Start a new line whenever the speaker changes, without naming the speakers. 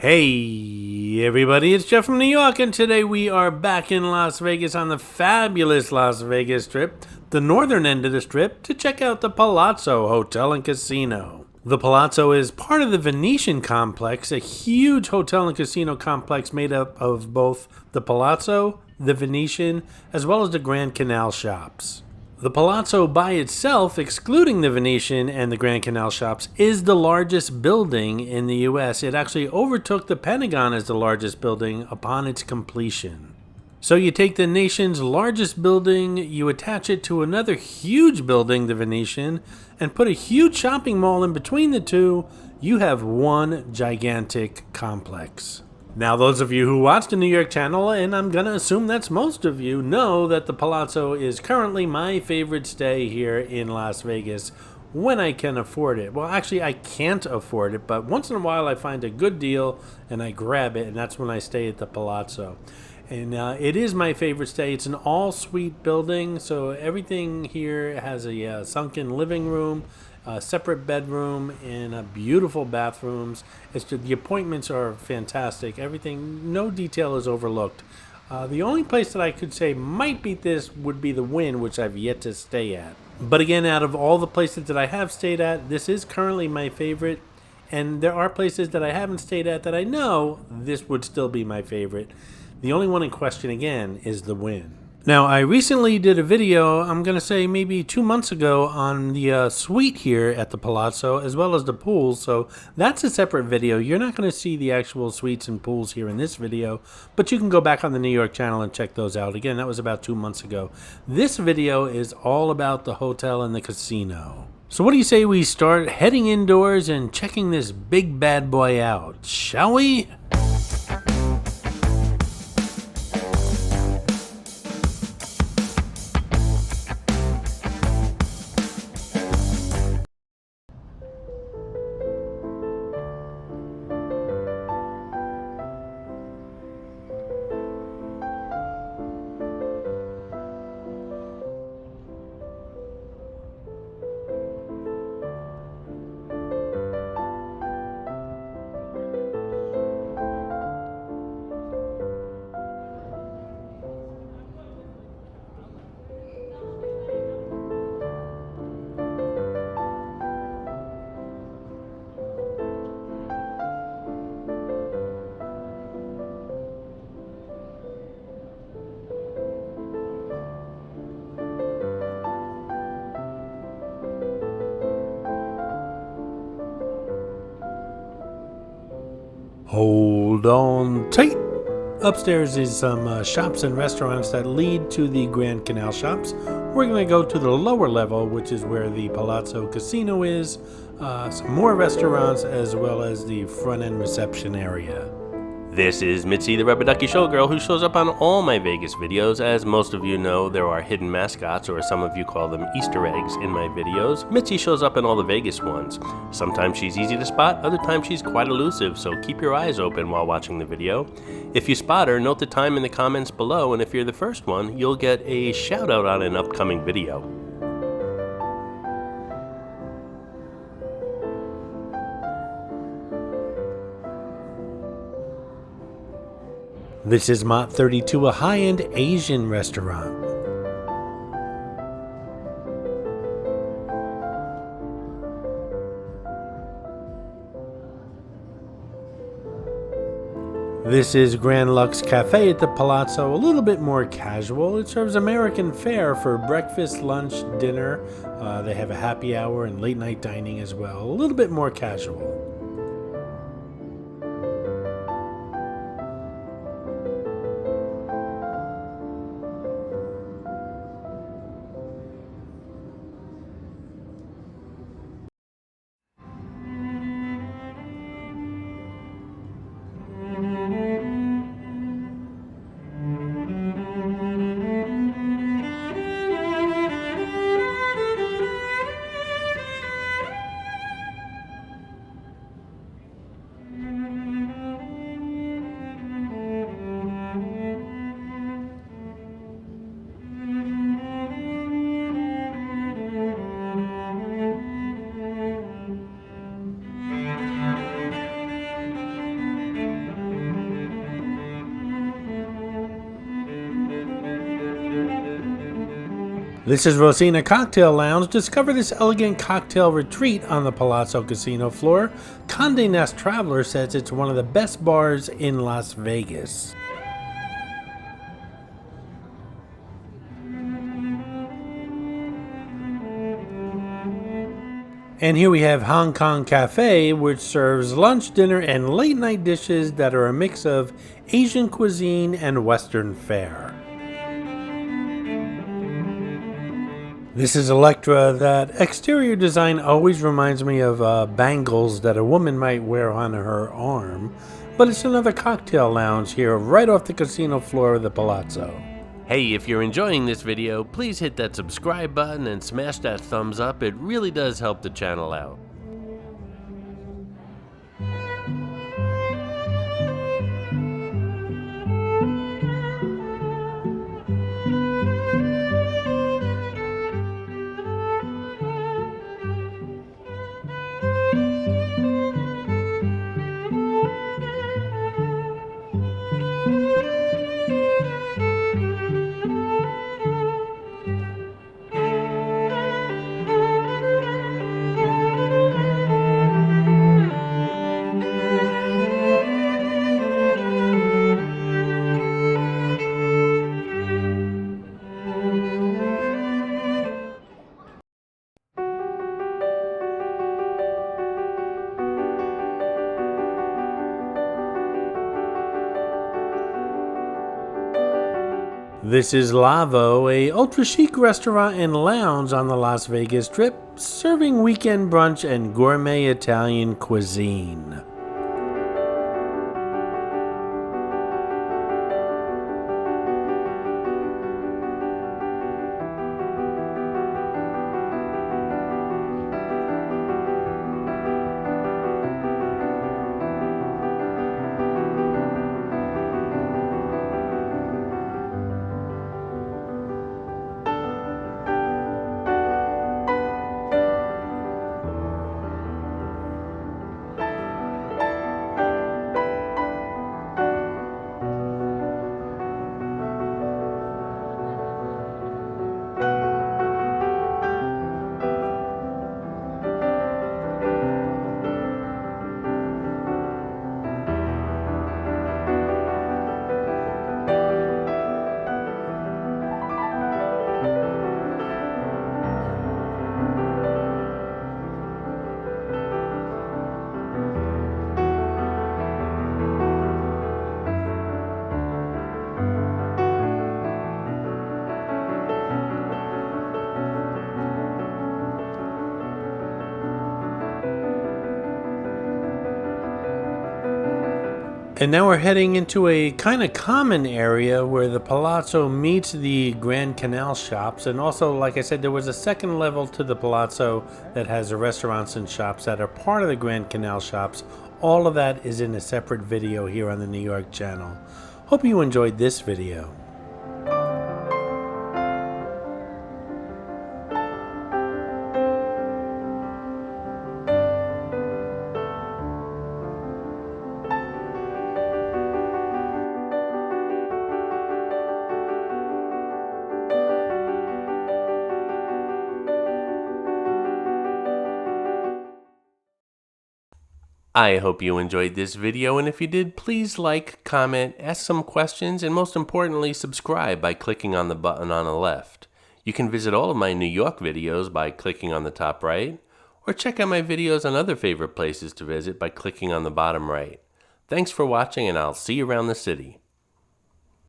Hey everybody, it's Jeff from New York, and today we are back in Las Vegas on the fabulous Las Vegas Strip, the northern end of the Strip, to check out the Palazzo Hotel and Casino. The Palazzo is part of the Venetian complex, a huge hotel and casino complex made up of both the Palazzo, the Venetian, as well as the Grand Canal shops. The Palazzo by itself, excluding the Venetian and the Grand Canal shops, is the largest building in the U.S. It actually overtook the Pentagon as the largest building upon its completion. So you take the nation's largest building, you attach it to another huge building, the Venetian, and put a huge shopping mall in between the two, you have one gigantic complex. Now, those of you who watch the New York channel, and I'm going to assume that's most of you, know that the Palazzo is currently my favorite stay here in Las Vegas when I can afford it. Well, actually, I can't afford it, but once in a while I find a good deal and I grab it, and that's when I stay at the Palazzo. And it is my favorite stay. It's an all-suite building, so everything here has a sunken living room, a separate bedroom, and beautiful bathrooms. The appointments are fantastic. Everything, no detail is overlooked. The only place that I could say might beat this would be the Wynn, which I've yet to stay at. But again, out of all the places that I have stayed at, this is currently my favorite. And there are places that I haven't stayed at that I know this would still be my favorite. The only one in question, again, is the Wynn. Now, I recently did a video, I'm going to say maybe 2 months ago, on the suite here at the Palazzo, as well as the pools, so that's a separate video. You're not going to see the actual suites and pools here in this video, but you can go back on the New York channel and check those out. Again, that was about 2 months ago. This video is all about the hotel and the casino. So what do you say we start heading indoors and checking this big bad boy out, shall we? Hold on tight. Upstairs is some shops and restaurants that lead to the Grand Canal shops. We're going to go to the lower level, which is where the Palazzo Casino is. Some more restaurants, as well as the front end reception area. This is Mitzi, the Rubber Ducky Showgirl, who shows up on all my Vegas videos. As most of you know, there are hidden mascots, or some of you call them Easter eggs, in my videos. Mitzi shows up in all the Vegas ones. Sometimes she's easy to spot, other times she's quite elusive, so keep your eyes open while watching the video. If you spot her, note the time in the comments below, and if you're the first one, you'll get a shout out on an upcoming video. This is Mott 32, a high-end Asian restaurant. This is Grand Lux Cafe at the Palazzo, a little bit more casual. It serves American fare for breakfast, lunch, dinner. They have a happy hour and late night dining as well, a little bit more casual. This is Rosina Cocktail Lounge. Discover this elegant cocktail retreat on the Palazzo casino floor. Condé Nast Traveler says it's one of the best bars in Las Vegas. And here we have Hong Kong Cafe, which serves lunch, dinner, and late night dishes that are a mix of Asian cuisine and Western fare. This is Electra. That exterior design always reminds me of bangles that a woman might wear on her arm, but it's another cocktail lounge here right off the casino floor of the Palazzo.
Hey, if you're enjoying this video, please hit that subscribe button and smash that thumbs up. It really does help the channel out.
This is Lavo, a ultra-chic restaurant and lounge on the Las Vegas Strip, serving weekend brunch and gourmet Italian cuisine. And now we're heading into a kind of common area where the Palazzo meets the Grand Canal shops. And also, like I said, there was a second level to the Palazzo that has restaurants and shops that are part of the Grand Canal shops. All of that is in a separate video here on the New York channel. Hope you enjoyed this video.
I hope you enjoyed this video, and if you did, please like, comment, ask some questions, and most importantly, subscribe by clicking on the button on the left. You can visit all of my New York videos by clicking on the top right, or check out my videos on other favorite places to visit by clicking on the bottom right. Thanks for watching, and I'll see you around the city.